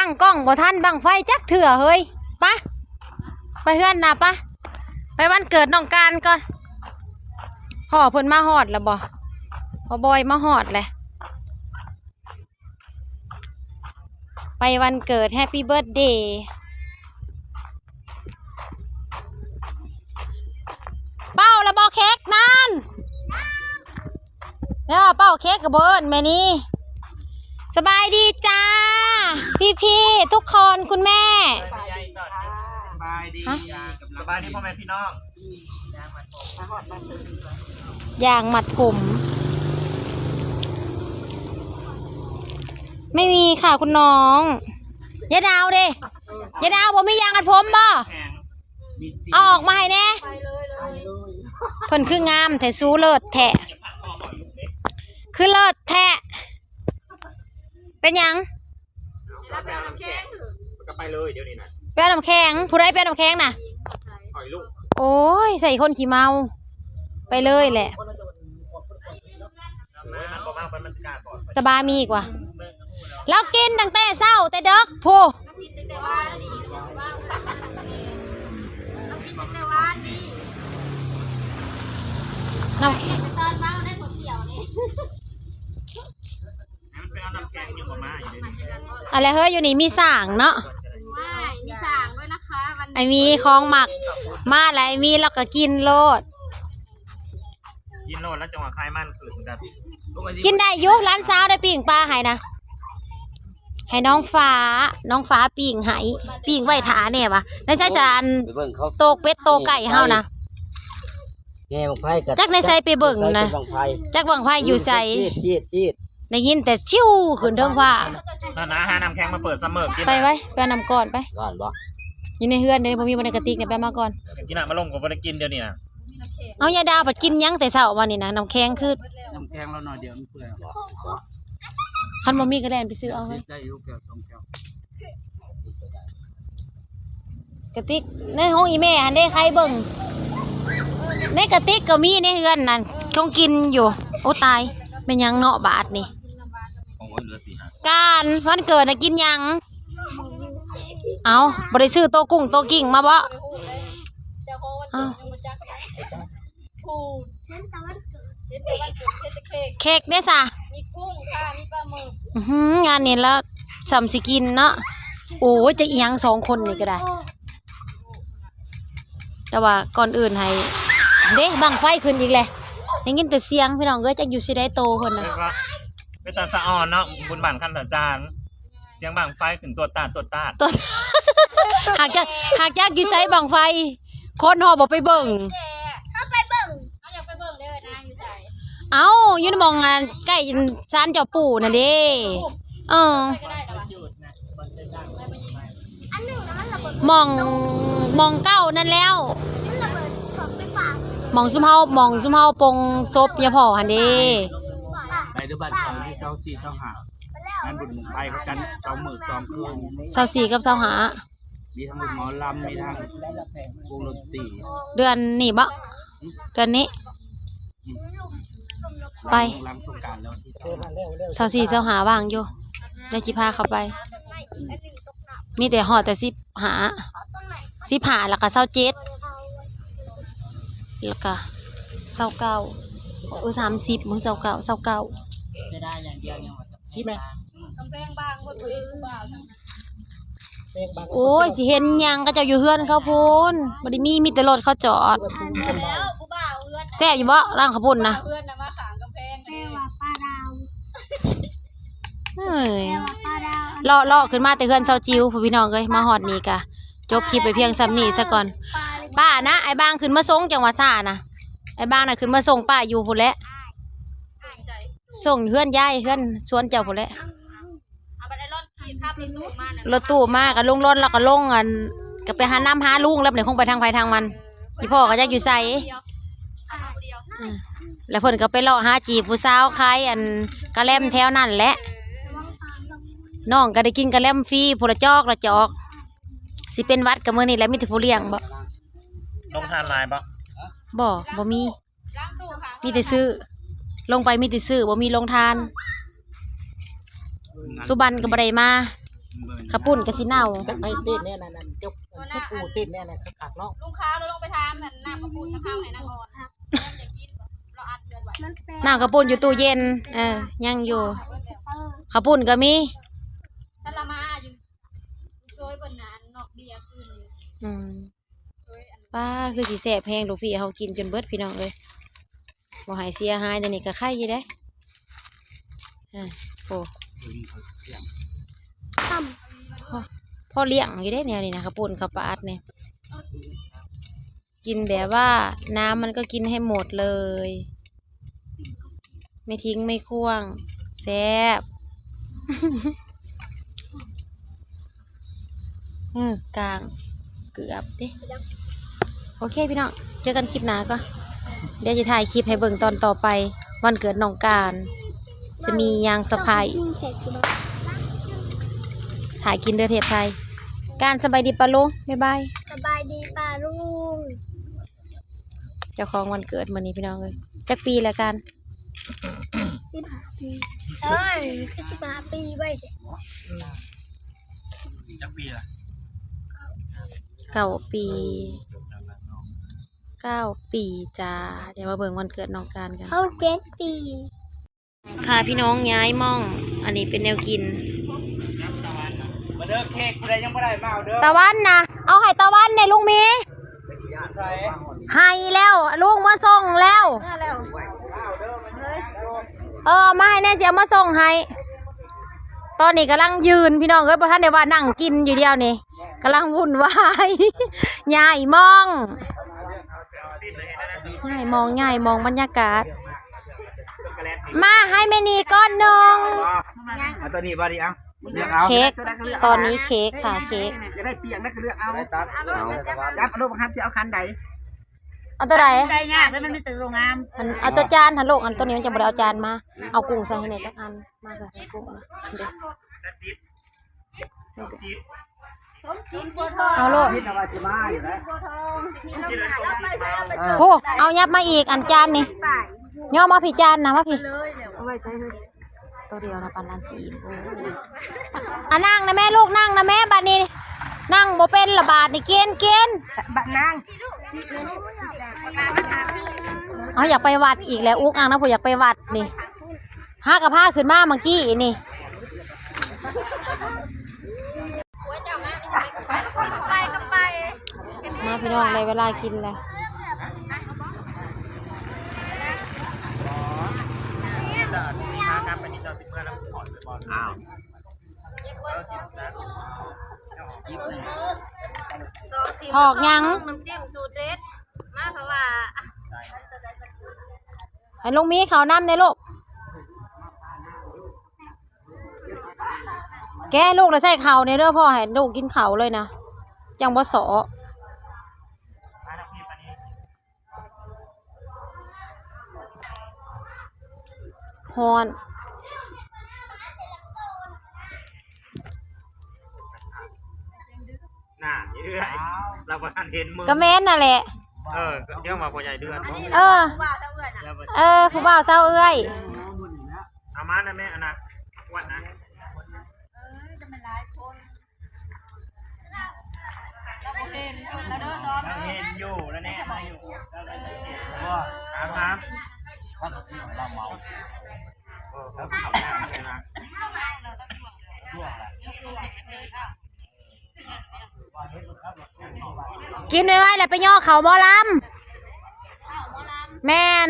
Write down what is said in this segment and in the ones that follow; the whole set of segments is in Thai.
ตั้งกล้องบ่ทันบังไฟจักเถื่อเฮ้ยปะไปเฮือนน่ะปะไปวันเกิดน้องการก่อนพ่อเพิ่นมาฮอดแล้วบ่พ่อบอยมาฮอดแหละไปวันเกิดแฮปปี้เบิร์ธเดย์เป้าแล้วบอกเค้กนั่นเนี่ยเป้าเค้กกับเบิร์ดแม่นี่สบายดีจ้าพี่ทุกคนคุณแม่สบายดีสบายดีพ่อแม่พี่น้องอย่างหมัดผมไม่มีค่ะคุณน้องยายดาวเด้ยายดาวบ่มียางอัดผมบ่เอาออกมาให้แน่เพิ่นคืองามแต่สู้เลิศแทะคือเลิศแทะเป็นยังก็ไปเลยเดี๋ยวนี้นะแป้น้ำแข็งผู้ใดแป้น้ำแข็งน่ะโอ้ยใส่คนขี้เมาไปเลยแหละตะบามีกว่าเรากินตั้งแต่เช้าแต่ดึกโพน้ำตอนเมาได้หัวเสียวนี่อะไรเฮ้ยอยู่นี่มีสางเนาะมีสางด้วยนะคะวันไอมีของหมักมาอะไรมีแล้วก็กินโลดแล้วจังหวะคลายมันขืนกันกินได้ยุร้านสาวได้ปิ่งปลาให้นะให้น้องฟ้าปิ่งให้ปิ่งไว้ถาเนี่ยปะในใช้จานโตกเป็ดโตไก่เฮานะจักในใส่ไปเบิ่งนะจักบังไฟอยู่ใส่ได้ยินแต่ชิวขึ้นเทิงฟ้านะหาน้ำแข็งมาเปิดเสมอไปไว้ไปนำก่อนไปอยู่ในเฮือนเดี๋ยวผมมีบรรยากาศเนี่ยไปมาก่อนกินน้ำมาลงกับได้กินเดี๋ยวนี้นะเอายาดาวไปกินยังแต่เช้าวันนี้นะน้ำแข็งคือน้ำแข็งเราหน่อยเดียวมันเปื่อยคันบ่มีกระแดนไปซื้อเอาให้กระติกในห้องอีแม่หันได้ใครเบิ่งในกระติกก็มีในเฮือนนั่นคงกินอยู่โอ้ตายเป็นยังเนาะบาทนี่การวันเกิดนะกินยังเอาบ่ได้ซื้อโตกุ้งโตกิ่งมาบ่เค้กได้ซะมีกุ้งค่ะมีปลาหมึกงานนี้แล้วสำสิกินเนาะโอ้จะอีหยัง2คนนี่ก็ได้แต่ว่าก่อนอื่นให้เด้บังไฟขึ้นอีกเลยได้ยินแต่เสียงพี่น้องเอ้ยจักอยู่สิได้โตคนน่ะเป็นตาสะอ่อนเนาะบุญบั่นคันตาจานเสียงบังไฟขึ้นตัวตาหากจักอยู่ไสบังไฟคนหอบ่ไปเบิ่งเขาไปเบิ่งเขาอยากไปเบิ่งเด้อนางอยู่ไสเอ้าอยู่ในมองงานใกล้ศาลเจ้าปู่น่ะเด้มองเก้านั่นแล้วมองซุมเฮาปงศพยาพ่อหั่นเด้ไปเด้อบ้านเขาที่24 25งานบุญไปเขาจัน2 มื้อ2 คืน24กับ25มีทั้งหมอลำมีทั้งวงดนตรีเดือนนี้บ่เดือนนี้ไป24 25ว่างอยู่ได้สิพาเขาไปมีแต่ฮอดแต่15แล้วก็27แล้วก็29 30มื้อ29จะได้อย่างเดียวเนี่ยที่แม่กำแพงบางบ่ตัวเองผู้บ่าวโอ้ยสิเห็นยังก็เจ้าอยู่เฮือนเขาพูนบ่ได้มีแต่รถเขาจอดแล้วผู้บ่าวเฮือนแซ่บอยู่บ่ร้านข้าวปุ้นนะเฮือนน่ะมาข้างกำแพงนี่ว่าป้าดาวเอ้ยเลาะขึ้นมาแต่เฮือนเซาจิ๋วพี่น้องเอ้ยมาฮอดนี่กะจบคลิปไปเพียงซ้ำนี้ซะก่อนป้านะไอ้บางขึ้นมาส่งจังหวัดซ่านะไอ้บางน่ะขึ้นมาส่งป้าอยู่พุ่นแหละส่งเฮือนยายเฮือนสวนเจ้าพุ่นแหละรถตู้มาก็ลงรถแล้วก็ลงอันก็ไปหาน้ำหาลุงแล้วเนี่ยคงไปทางไผทางมันพี่พ่อก็อยากอยู่ใส่แล้วเพิ่นก็ไปเลาะหาจีบผู้สาวขายอันกะแลมแถวนั่นแหละน้องก็ได้กินกะแลมฟรีผู้ละจอกสิเป็นวัดกับมื้อนี้แหละมีแต่ผู้เลี้ยงบ่ลงทานลายบ่มีแต่ซื้อลงไปมีแต่ซื้อบ่มีลงทานสุบันก็บ่ได้มา ข้าวปุ้นก็สิเน่า จักไปเต้นเนี่ยนั่นจกปูเต้นเนี่ยนะคักๆเนาะ ลุงค้าเราลงไปทำนั่นน้ำกระปุกน้ำข้าวไหนนางอ่อนอยากกินเราอัดเดือนไว้ น้ำข้าวปุ้นอยู่ตู้เย็นยังอยู่ข้าวปุ้นก็มี ถ้าละมาอยู่โซยบนนั้นนอกเบียร์คืน อืม โซยอัน ป้าคือสิแซ่บแพงลูกพี่เขากินจนเบิดพี่น้องเลยบ่ใหายเสียหายแต่นี่ก็ไข่อยู่ได้โอ้ ตัวนี้เขาเลี้ยง พ่อเลี้ยงอยู่ได้แนวนี้นะข้าวปุ้นข้าวปลาอัดเนี่ยกินแบบว่าน้ำมันก็กินให้หมดเลย ไม่ทิ้งไม่ควงแซ่บ กลางเกือบดิโอเคพี่น้องเจอกันคลิปหน้าก็เดี๋ยวจะถ่ายคลิปให้เบิ่งตอนต่อไปวันเกิดน้องการจะมียางสะพายถ่ายกินเดือเทพไทยการสบายดีปะลุงบ๊ายบาย สบายดีป่าลุง เจ้าของวันเกิดมื้อนี้พี่น้องเลยจักปีแล้วกัน 15 ปีเอ้ยคือ15 ปีไว้สิ จักปีละ 9 ปี9 ปีจ้าเดี๋ยวมาเบิ่งวันเกิดน้องการกัน เขา7 ปี ค่ะพี่น้องย้ายหม่อง อันนี้เป็นแนวกิน มาเด้อเค้กผู้ใดยังบ่ได้มาเอาเด้อ ตะวันนะเอาให้ตะวันเนี่ยลุงมี ใส่ ให้แล้วลุงมาส่งแล้วมาให้แน่เสียมาส่งให้ตอนนี้กำลังยืนพี่น้องเอ้ยพอท่านเดี๋ยวว่านั่งกินอยู่เดียวนี่กำลังวุ่นวายย่ายมองย่ายมองบรรยากาศ มาให้แม่นีก้อนหนึ่ง เอาตัวนี้บ่ดิเอาเลือกเอา เค้กตอนนี้เค้กค่ะเค้ก จะได้เปียกนั่นคือเลือกเอา ได้ตัดเอา จับเอาลูกครับสิเอาคันใด เอาตัวไหน ได้ยากแล้วมันไม่ตื่นโรงงาม มันเอาตัวจานหันโลกอันตัวนี้มันจะบ่ได้เอาจานมาเอากุ้งใส่ให้ในจักอันมาใส่กุ้งนะเดี๋ยว สมจีนบัวทอง เอาโลด พี่นวัดจะมาอยู่แล้ว บัวทองรับไปใช้รับไป โอ้เอายับมาอีกอันจานนี่ย่อมาพี่จานนะมาพี่ เลยเดี๋ยว ตัวเดียวนะปันล้านสี่นั่งนะแม่ลูกนั่งนะแม่บัดนี้นั่งบ่เป็นละบาทนี่เกณฑ์ บักนาง เอาอยากไปวัดอีกแล้วอุกอังนะผมอยากไปวัดนี่ห้ากับผ้าขึ้นมาเมื่อกี้นี่มาพี่น้องในเวลากินแล้ว อ้าว หอกยัง น้ำจิ้มสูตรเด็ดมากเพราะว่า ให้ลุงมีเขาน้ำในลูกแกลูกเลยใส่เข่าในเด้อพ่อให้ลูกกินเข่าเลยนะจังบ่สอฮอน น่าเรื่อยเราบ่ทันเห็นมือ ก็แม่นน่ะแหละ เดี๋ยวมาพ่อใหญ่เดือน เออ ว่าถ้าเอื้อนอ่ะ ผู้บ่าวเศร้าเอ้ย เอามานะแม่อันนะวันนะ จะเป็นหลายคนเราเห็นแล้วเด้อซ้อม เราเห็นอยู่แล้วแน่มาอยู่ว่าถามว่าที่ของเราเมาแล้วขับหน้าใช่ไหม กินไว้ๆแหละไปย่อเขาหมอลำแมน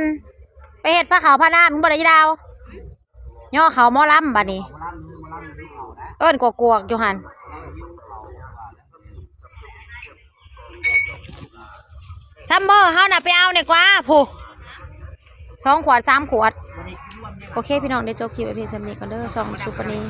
ไปเห็ดผ้าขาวผ้าหน้ามึงบ่ได้ดาวย่อเขาหมอลำบัดนี้เอิ้นกวกๆอยู่หันซัมเบอร์เฮาน่ะไปเอาเนี่ยกว่าผู้2 ขวด 3 ขวดโอเคพี่น้องเดี๋ยวจบคลิปไว้เพียงสำนี้ก่อนเด้อช่องชุปนี้